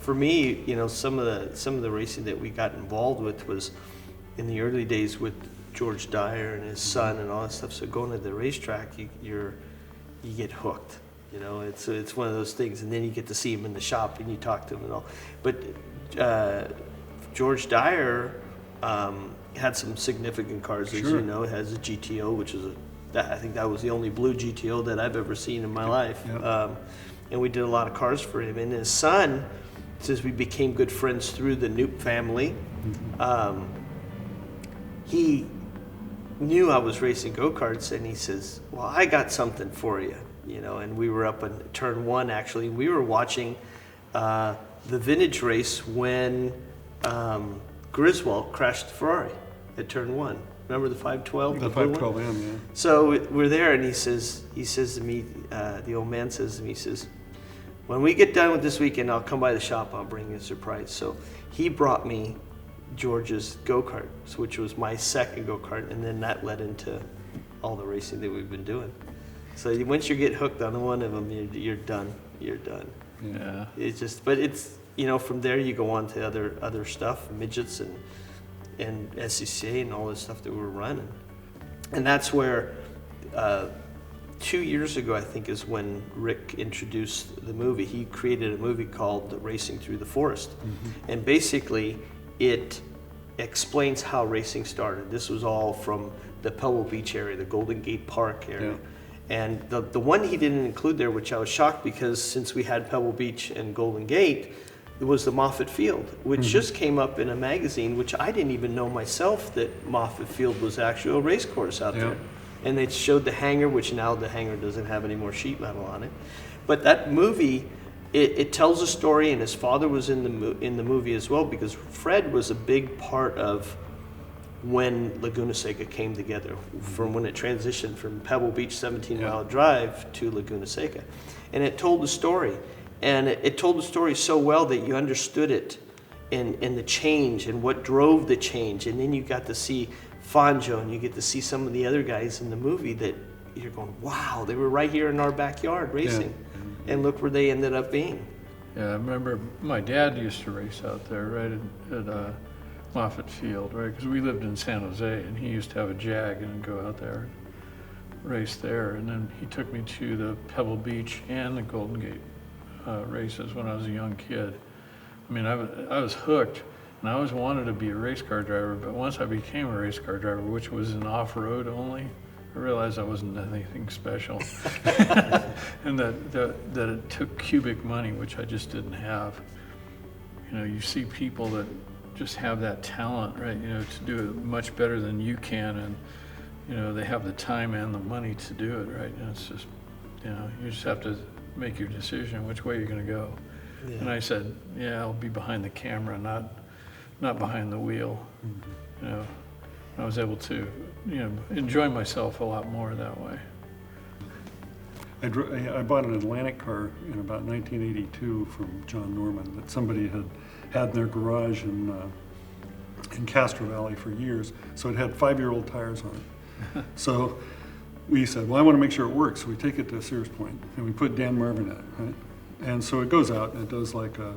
for me, some of the racing that we got involved with was in the early days with George Dyer and his son and all that stuff. So going to the racetrack, you get hooked. It's one of those things, and then you get to see him in the shop and you talk to him and all. But George Dyer had some significant cars, as you know. It has a GTO, which is I think that was the only blue GTO that I've ever seen in my life. Yep. And we did a lot of cars for him. And his son, since we became good friends through the Knoop family, he knew I was racing go-karts, and he says, well, I got something for you. And we were up on turn 1, actually. We were watching the vintage race when Griswold crashed the Ferrari at turn 1. Remember the 512? The 512M, yeah. So we're there, and he says to me, the old man says to me, he says, when we get done with this weekend, I'll come by the shop, I'll bring you a surprise. So he brought me George's go-kart, which was my second go-kart, and then that led into all the racing that we've been doing. So once you get hooked on one of them, you're done. You're done. Yeah. But it's from there you go on to other stuff, midgets and SCCA and all this stuff that we're running, and that's where 2 years ago I think is when Rick introduced the movie. He created a movie called Racing Through the Forest, and basically it explains how racing started. This was all from the Pebble Beach area, the Golden Gate Park area. Yeah. And the one he didn't include there, which I was shocked because since we had Pebble Beach and Golden Gate, it was the Moffett Field, which just came up in a magazine, which I didn't even know myself that Moffett Field was actually a race course out there. And they showed the hangar, which now the hangar doesn't have any more sheet metal on it. But that movie, it tells a story, and his father was in the movie as well, because Fred was a big part of when Laguna Seca came together, from when it transitioned from Pebble Beach 17-mile drive to Laguna Seca. And it told the story. And it told the story so well that you understood it and the change and what drove the change. And then you got to see Fanjo, and you get to see some of the other guys in the movie that you're going, wow, they were right here in our backyard racing. Yeah. And look where they ended up being. Yeah, I remember my dad used to race out there right at Moffett Field, right? Because we lived in San Jose, and he used to have a Jag and go out there and race there. And then he took me to the Pebble Beach and the Golden Gate races when I was a young kid. I mean, I was hooked, and I always wanted to be a race car driver, but once I became a race car driver, which was in off-road only, I realized I wasn't anything special. And that it took cubic money, which I just didn't have. You see people that just have that talent, right, to do it much better than you can, and they have the time and the money to do it, right? And it's just, you just have to make your decision which way you're going to go. Yeah. And I said, I'll be behind the camera, not behind the wheel. I was able to enjoy myself a lot more that way. I bought an Atlantic car in about 1982 from John Norman that somebody had in their garage in Castro Valley for years. So it had 5-year-old tires on it. So we said, well, I want to make sure it works. So we take it to Sears Point, and we put Dan Marvin in it, right? And so it goes out, and it does like a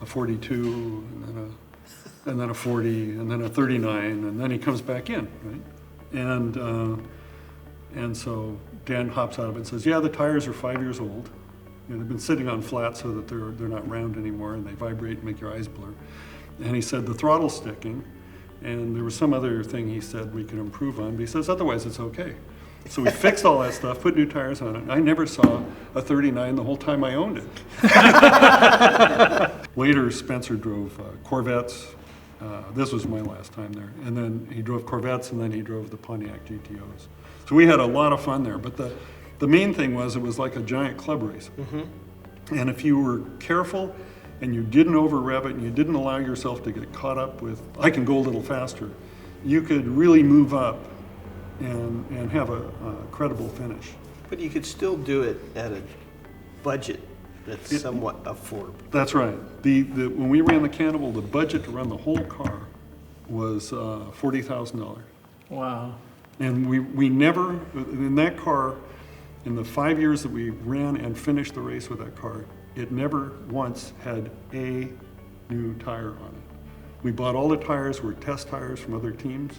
42, and then a 40, and then a 39, and then he comes back in, right? And so Dan hops out of it and says, the tires are 5 years old. They've been sitting on flat so that they're not round anymore, and they vibrate and make your eyes blur. And he said the throttle's sticking, and there was some other thing he said we could improve on, but he says otherwise it's okay. So we fixed all that stuff, put new tires on it. I never saw a 39 the whole time I owned it. Later, Spencer drove Corvettes. This was my last time there. And then he drove Corvettes, and then he drove the Pontiac GTOs. So we had a lot of fun there. But the main thing was it was like a giant club race. And if you were careful and you didn't over-rev it and you didn't allow yourself to get caught up with, I can go a little faster, you could really move up and have a credible finish. But you could still do it at a budget that's somewhat affordable. That's right. When we ran the Cannibal, the budget to run the whole car was $40,000. Wow. And we never, in that car, in the 5 years that we ran and finished the race with that car, it never once had a new tire on it. We bought all the tires, were test tires from other teams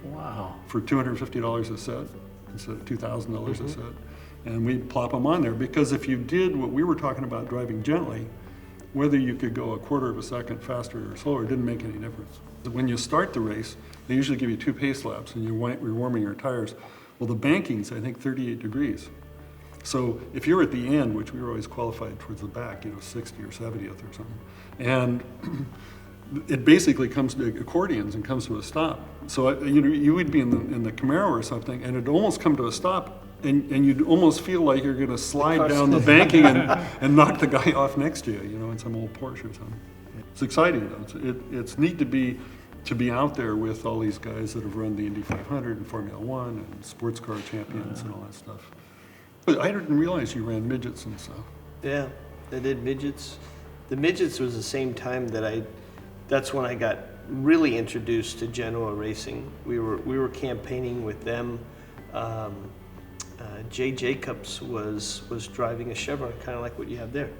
Wow. for $250 a set instead of $2,000 a set. And we plop them on there because if you did what we were talking about, driving gently, whether you could go a quarter of a second faster or slower didn't make any difference. When you start the race, they usually give you 2 pace laps and you're warming your tires. Well, the banking's, I think, 38 degrees. So if you're at the end, which we were always qualified towards the back, 60 or 70th or something, and it basically comes to accordions and comes to a stop. So you would be in the Camaro or something, and it'd almost come to a stop, and you'd almost feel like you're going to slide down the banking and knock the guy off next to you, in some old Porsche or something. It's exciting though. It's neat to be out there with all these guys that have run the Indy 500 and Formula One and sports car champions and all that stuff. But I didn't realize you ran midgets and stuff. Yeah, I did midgets. The midgets was the same time that's when I got really introduced to Genoa racing. We were campaigning with them. Jay Jacobs was driving a Chevron, kind of like what you have there.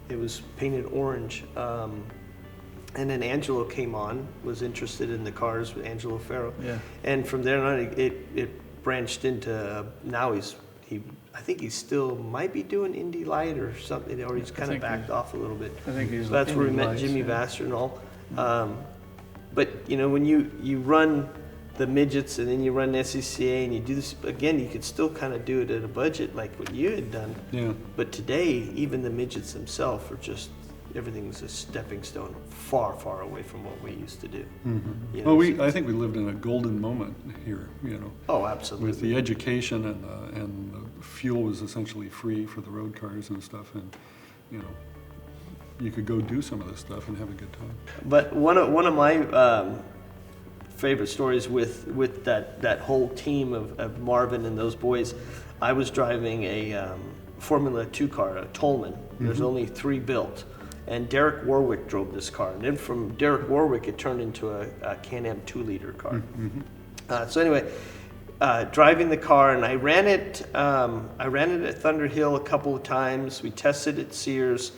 It was painted orange. And then Angelo came on, was interested in the cars with Angelo Ferro. Yeah. And from there on, it branched into, now I think he still might be doing Indy Light or something, or he's kind of backed off a little bit. I think he's. So that's where we met Lights, Jimmy yeah. Vassar and all. But when you run the midgets and then you run SCCA and you do this again, you could still kind of do it at a budget like what you had done. Yeah. But today, even the midgets themselves are just, everything's a stepping stone far, far away from what we used to do. Well, I think we lived in a golden moment here, Oh, absolutely. with the education and the fuel was essentially free for the road cars and stuff, and you could go do some of this stuff and have a good time. But one of my favorite stories with that whole team of Marvin and those boys, I was driving a Formula 2 car, a Tolman. There's only 3 built. And Derek Warwick drove this car. And then from Derek Warwick, it turned into a Can-Am 2-liter car. So anyway, driving the car, and I ran it at Thunder Hill a couple of times. We tested it at Sears.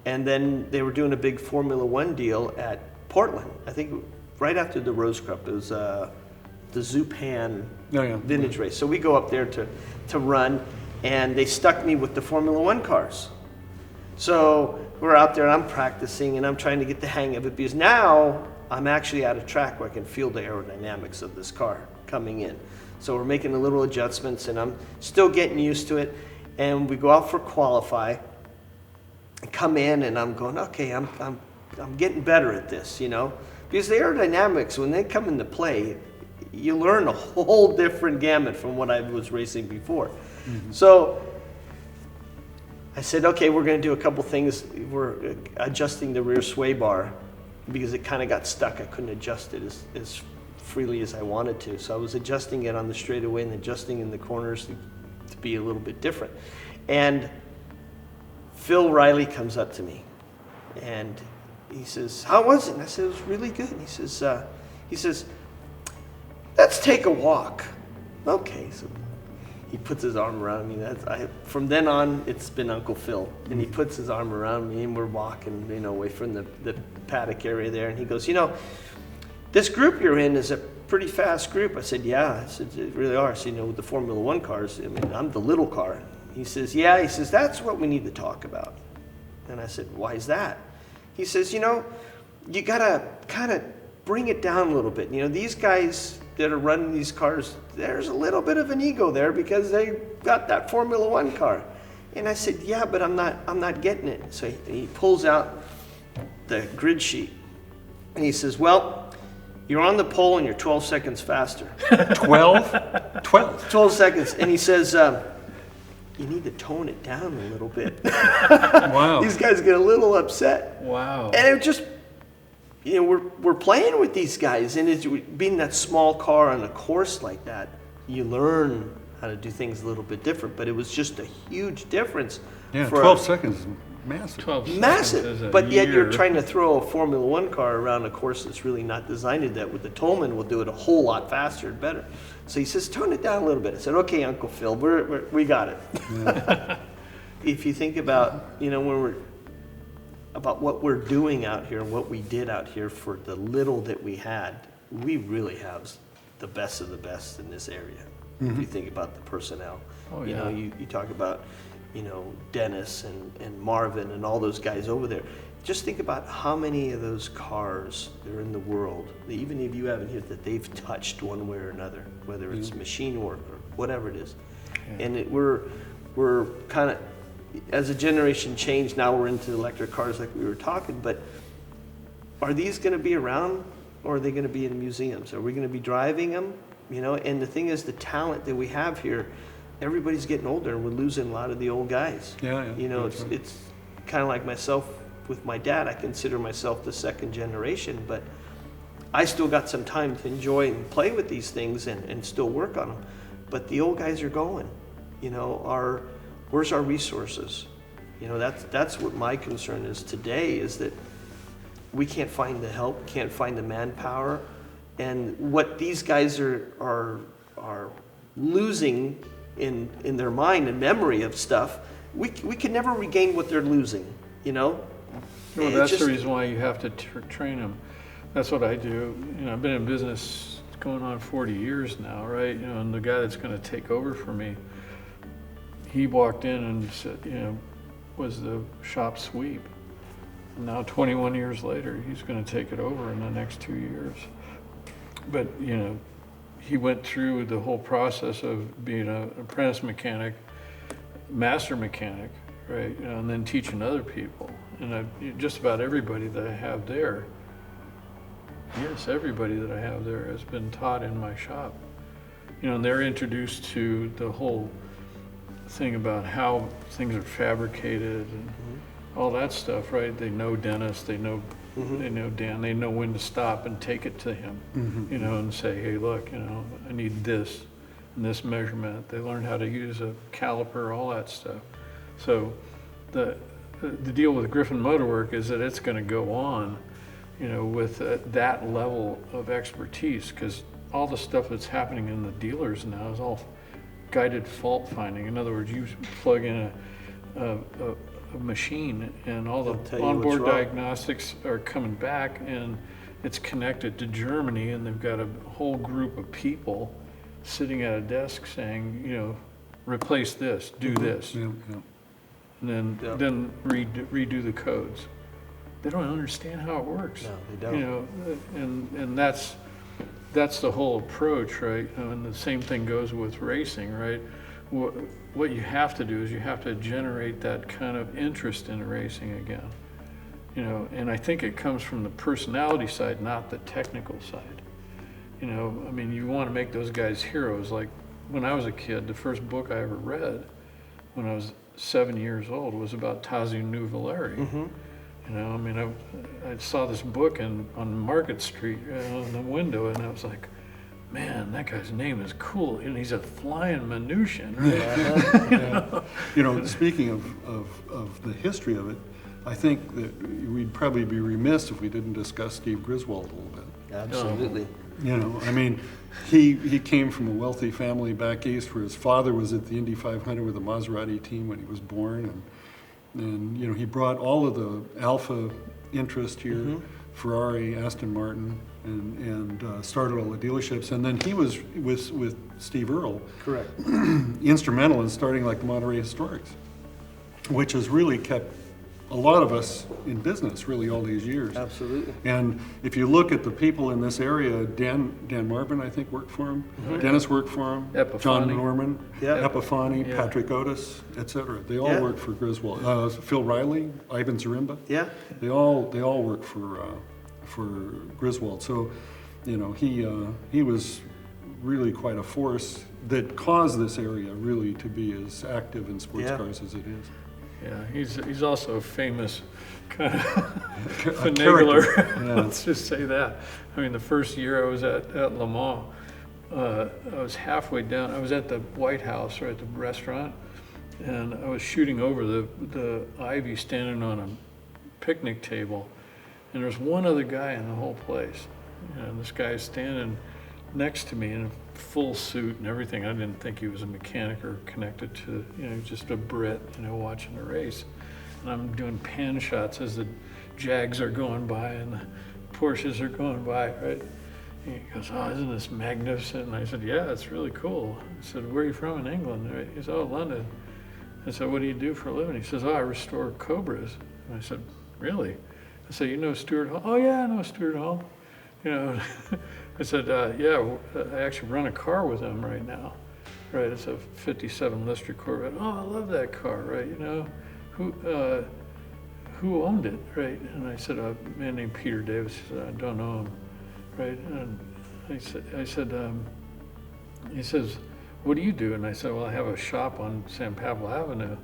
And then they were doing a big Formula 1 deal at Portland. I think right after the Rose Cup. It was the Zupan vintage race. So we go up there to run, and they stuck me with the Formula 1 cars. So we're out there, and I'm practicing, and I'm trying to get the hang of it, because now I'm actually at a track where I can feel the aerodynamics of this car coming in. So we're making a little adjustments, and I'm still getting used to it. And we go out for qualify, come in, and I'm going, okay, I'm getting better at this, because the aerodynamics, when they come into play, you learn a whole different gamut from what I was racing before. So I said, okay, we're going to do a couple things. We're adjusting the rear sway bar because it kind of got stuck. I couldn't adjust it as freely as I wanted to. So I was adjusting it on the straightaway and adjusting in the corners to be a little bit different. And Phil Riley comes up to me and he says, how was it? And I said, it was really good. And he says, let's take a walk. Okay, so he puts his arm around me. From then on, it's been Uncle Phil. And he puts his arm around me, and we're walking, away from the paddock area there. And he goes, this group you're in is a pretty fast group. I said, yeah. I said, they really are. So, with the Formula 1 cars, I'm the little car. He says, yeah. He says, that's what we need to talk about. And I said, why is that? He says, you got to kind of bring it down a little bit. These guys that are running these cars, there's a little bit of an ego there because they got that Formula 1 car. And I said, yeah, but I'm not getting it. So he pulls out the grid sheet and he says, well, you're on the pole and you're 12 seconds faster. 12? 12 seconds. And he says, you need to tone it down a little bit. Wow. These guys get a little upset. Wow. And it just, we're playing with these guys, and it's, being that small car on a course like that, you learn how to do things a little bit different. But it was just a huge difference. Yeah, 12 seconds is massive. 12 seconds is Massive, but yet year. you're trying to throw a Formula 1 car around a course that's really not designed to that. With the Tolman, we'll do it a whole lot faster and better. So he says, tone it down a little bit. I said, okay, Uncle Phil, we got it. Yeah. If you think about, when we're about what we're doing out here and what we did out here for the little that we had, we really have the best of the best in this area. If you think about the personnel, Oh, you yeah. know, you talk about, Dennis and Marvin and all those guys over there. Just think about how many of those cars that are in the world, that even if you haven't hit, that they've touched one way or another, whether it's machine work or whatever it is. Yeah. And we're kind of, as a generation change, now we're into electric cars like we were talking, but are these going to be around, or are they going to be in museums? Are we going to be driving them? And the thing is, the talent that we have here, everybody's getting older, and we're losing a lot of the old guys. Yeah, that's right. It's kind of like myself with my dad. I consider myself the second generation, but I still got some time to enjoy and play with these things and still work on them. But the old guys are going. Where's our resources? That's what my concern is today, is that we can't find the help, can't find the manpower, and what these guys are losing in their mind and memory of stuff, we can never regain what they're losing. Well, It's that's just- the reason why you have to train them. That's what I do. I've been in business going on 40 years now, right? And the guy that's going to take over for me, he walked in and said, was the shop sweep. And now 21 years later, he's going to take it over in the next 2 years. But, he went through the whole process of being an apprentice mechanic, master mechanic, right? And then teaching other people. And just about everybody that I have there, yes, everybody that I have there has been taught in my shop. And they're introduced to the whole thing about how things are fabricated and all that stuff, right? They know Dennis, they know Dan, they know when to stop and take it to him, and say, hey, look, I need this and this measurement. They learn how to use a caliper, all that stuff. So the deal with Griffin Motorwork is that it's going to go on, with that level of expertise, because all the stuff that's happening in the dealers now is all guided fault finding. In other words, you plug in a machine and all They'll the tell you what's onboard wrong. diagnostics are coming back, and it's connected to Germany, and they've got a whole group of people sitting at a desk saying, replace this, do this, Yeah, and Yeah. then redo the codes. They don't understand how it works. No, they don't. And that's the whole approach, right? And the same thing goes with racing, right? What you have to do is you have to generate that kind of interest in racing again. And I think it comes from the personality side, not the technical side. You want to make those guys heroes. Like when I was a kid, the first book I ever read when I was 7 years old was about Tazu Nuvolari. I saw this book on Market Street on the window, and I was like, man, that guy's name is cool, and he's a flying Minution, right? Speaking of the history of it, I think that we'd probably be remiss if we didn't discuss Steve Griswold a little bit. Absolutely. He came from a wealthy family back east, where his father was at the Indy 500 with the Maserati team when he was born, and he brought all of the Alfa interest here, Ferrari, Aston Martin, and started all the dealerships. And then he was with Steve Earle, Correct. instrumental in starting like the Monterey Historics, which has really kept a lot of us in business really all these years. Absolutely. And if you look at the people in this area, Dan Marvin, I think, worked for him. Dennis worked for him. Epifani. John Norman, Yeah. Epifani, Yeah. Patrick Otis, etc. They all Yeah. worked for Griswold. Phil Riley, Ivan Zarimba. Yeah. They all work for Griswold. So, he was really quite a force that caused this area really to be as active in sports Yeah. cars as it is. Yeah, he's also a famous kind of A finagler. character, yeah. Let's just say that. The first year I was at Le Mans, I was halfway down. I was at the White House, or at the restaurant, and I was shooting over the Ivy standing on a picnic table, and there's one other guy in the whole place. And this guy is standing next to me in a full suit and everything. I didn't think he was a mechanic or connected to, just a Brit, watching the race. and I'm doing pan shots as the Jags are going by and the Porsches are going by, right? And he goes, oh, isn't this magnificent? And I said, yeah, it's really cool. I said, where are you from in England? Right? He said, oh, London. I said, what do you do for a living? He says, oh, I restore Cobras. And I said, really? I said, you know Stuart Hall? Oh, yeah, I know Stuart Hall. You know, I said, yeah, I actually run a car with him right now. Right, it's a 57 Lister Corvette. Oh, I love that car, right? You know, who owned it, right? And I said, a man named Peter Davis. He said, I don't know him, right? And I said, he says, what do you do? And I said, well, I have a shop on San Pablo Avenue.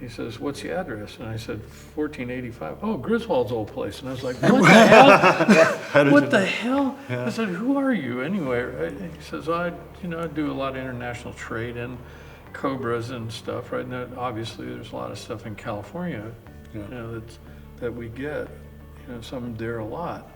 He says, what's the address? And I said, 1485. Oh, Griswold's old place. And I was like, what the hell? What the hell? Yeah. I said, who are you anyway? Right? He says, I do a lot of international trade in Cobras and stuff, right? And then obviously there's a lot of stuff in California, that we get, some there a lot.